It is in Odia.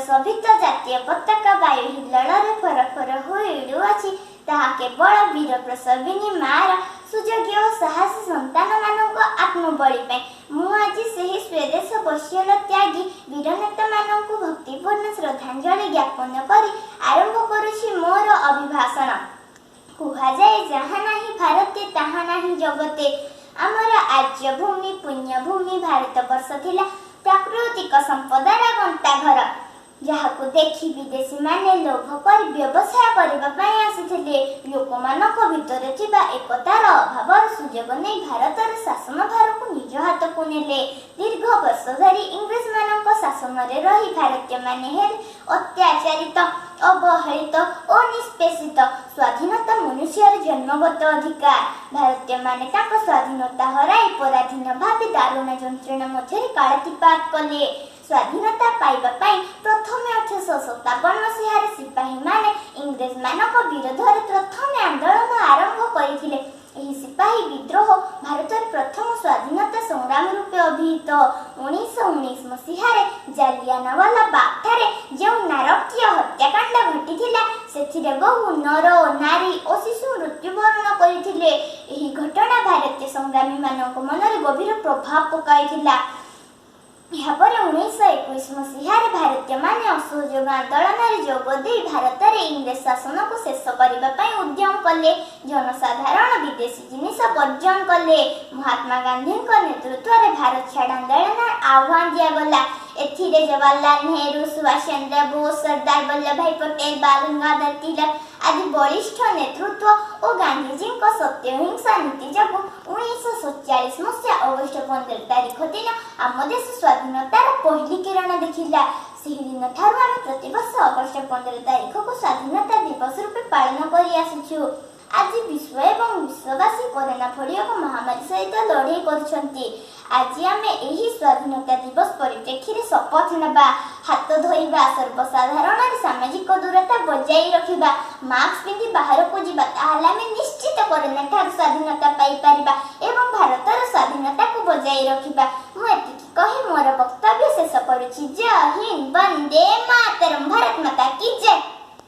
ଶୋଭିତ ଜାତୀୟ ପତାକା ବାୟୁ ହିଲ୍ଲୋଳରେ ଫରଫର ହୋଇ ଉଡ଼ୁଅଛି। ତାହା କେବଳ ବୀର ପ୍ରସବିନୀ ମାର ସୁଯୋଗ୍ୟ ଓ ସାହସୀ ସନ୍ତାନମାନଙ୍କ ଆତ୍ମବଳି ପାଇଁ। ମୁଁ ଆଜି ସେହି ସ୍ୱଦେଶ ବଶ୍ୟଲ ତ୍ୟାଗୀ ବୀରନେତାମାନଙ୍କୁ ଭକ୍ତିପୂର୍ଣ୍ଣ ଶ୍ରଦ୍ଧାଞ୍ଜଳି ଜ୍ଞାପନ କରି ଆରମ୍ଭ କରୁଛି ମୋର ଅଭିଭାଷଣ। କୁହାଯାଏ ଯାହା ନାହିଁ ଭାରତେ ତାହା ନାହିଁ ଜଗତେ। ଆମର ଆର୍ଯ୍ୟଭୂମି ପୁଣ୍ୟଭୂମି ଭାରତବର୍ଷ ଥିଲା ପ୍ରାକୃତିକ ସମ୍ପଦର ଗନ୍ତାଘର, ଯାହାକୁ ଦେଖି ବିଦେଶୀମାନେ ଲୋଭ କରି ବ୍ୟବସାୟ କରିବା ପାଇଁ ଆସିଥିଲେ। ଲୋକମାନଙ୍କ ଭିତରେ ଥିବା ଏକତାର ଅଭାବର ସୁଯୋଗ ନେଇ ଭାରତର ଶାସନଭାରକୁ ନିଜ ହାତକୁ ନେଲେ। ଦୀର୍ଘ ବର୍ଷ ଧରି ଇଂରେଜମାନଙ୍କ ଶାସନରେ ରହି ଭାରତୀୟମାନେ ହେଲେ ଅତ୍ୟାଚାରିତ, ଅବହେଳିତ ଓ ନିଷ୍ପେଷିତ। ସ୍ୱାଧୀନତା ମନୁଷ୍ୟର ଜନ୍ମଗତ ଅଧିକାର। ଭାରତୀୟମାନେ ତାଙ୍କ ସ୍ୱାଧୀନତା ହରାଇ ପରାଧୀନ ଭାବେ ଦାରୁଣ ଯନ୍ତ୍ରଣା ମଧ୍ୟରେ କାଳାତିପାତ କଲେ। ସ୍ୱାଧୀନତା ପାଇବା ପାଇଁ ପ୍ରଥମେ 1857 ମସିହାରେ ସିପାହୀମାନେ ଇଂରେଜମାନଙ୍କ ବିରୋଧରେ ପ୍ରଥମେ ଆନ୍ଦୋଳନ ଆରମ୍ଭ କରିଥିଲେ। ଏହି ସିପାହୀ ବିଦ୍ରୋହ ଭାରତରେ ପ୍ରଥମ ସ୍ୱାଧୀନତା ସଂଗ୍ରାମ ରୂପେ ଅଭିହିତ। 1919 ମସିହାରେ ଜାଲିଆନାୱାଲା ବାଗଠାରେ ଯେଉଁ ନାରକୀୟ ହତ୍ୟାକାଣ୍ଡ ଘଟିଥିଲା, ସେଥିରେ ବହୁ ନର ନାରୀ ଓ ଶିଶୁ ମୃତ୍ୟୁବରଣ କରିଥିଲେ। ଏହି ଘଟଣା ଭାରତୀୟ ସଂଗ୍ରାମୀମାନଙ୍କ ମନରେ ଗଭୀର ପ୍ରଭାବ ପକାଇଥିଲା। ଏହାପରେ 1921 ମସିହାରେ ଭାରତୀୟମାନେ ଅସହଯୋଗ ଆନ୍ଦୋଳନରେ ଯୋଗ ଦେଇ ଭାରତରେ ଇଂରେଜ ଶାସନକୁ ଶେଷ କରିବା ପାଇଁ ଉଦ୍ୟମ କଲେ। ଜନସାଧାରଣ ବିଦେଶୀ ଜିନିଷ ବର୍ଜନ କଲେ। ମହାତ୍ମା ଗାନ୍ଧୀଙ୍କ ନେତୃତ୍ୱରେ ଭାରତ ଛାଡ଼ ଆନ୍ଦୋଳନର ଆହ୍ୱାନ ଦିଆଗଲା। ଏଥିରେ ଜବାହରଲାଲ ନେହେରୁ, ସୁଭାଷ ଚନ୍ଦ୍ର ବୋଷ, ସର୍ଦ୍ଦାର ବଲ୍ଲଭଭାଇ ପଟେଲ, ବାଳ ଗଙ୍ଗାଧର ତିଲକ ଆଦି ବଳିଷ୍ଠ ନେତୃତ୍ୱ ଓ ଗାନ୍ଧୀଜୀଙ୍କ ସତ୍ୟହିଂସା ନୀତି ଯୋଗୁଁ 1947 ମସିହା ଅଗଷ୍ଟ 15 ତାରିଖ ଦିନ ଆମ ଦେଶ ସ୍ୱାଧୀନତାର ପହିଲି କିରଣ ଦେଖିଲା। ସେହି ଦିନ ଠାରୁ ଆମେ ପ୍ରତିବର୍ଷ ଅଗଷ୍ଟ 15 ତାରିଖକୁ ସ୍ୱାଧୀନତା ଦିବସ ରୂପେ ପାଳନ କରି ଆସୁଛୁ। ଆଜି ବିଶ୍ୱ ଏବଂ ବିଶ୍ୱବାସୀ କରୋନା ଭଳି ଏକ ମହାମାରୀ ସହିତ ଲଢ଼େଇ କରୁଛନ୍ତି। ଆଜି ଆମେ ଏହି ସ୍ୱାଧୀନତା ଦିବସ ପରିପ୍ରେକ୍ଷୀରେ ଶପଥ ନେବା, ହାତ ଧୋଇବା, ସର୍ବସାଧାରଣରେ ସାମାଜିକ ଦୂରତା ବଜାୟ ରଖିବା, ମାସ୍କ ପିନ୍ଧି ବାହାରକୁ ଯିବା। ତାହେଲେ ଆମେ ନିଶ୍ଚିତ କରୋନା ଠାରୁ ସ୍ୱାଧୀନତା ପାଇପାରିବା ଏବଂ ଭାରତର ସ୍ୱାଧୀନତାକୁ ବଜାୟ ରଖିବା। ମୁଁ ଏତିକି କହି ମୋର ବକ୍ତବ୍ୟ ଶେଷ କରୁଛି। ଜୟ ହିନ୍ଦ, ବନ୍ଦେ ମାତରମ୍, ଭାରତ ମାତା କି ଜୟ।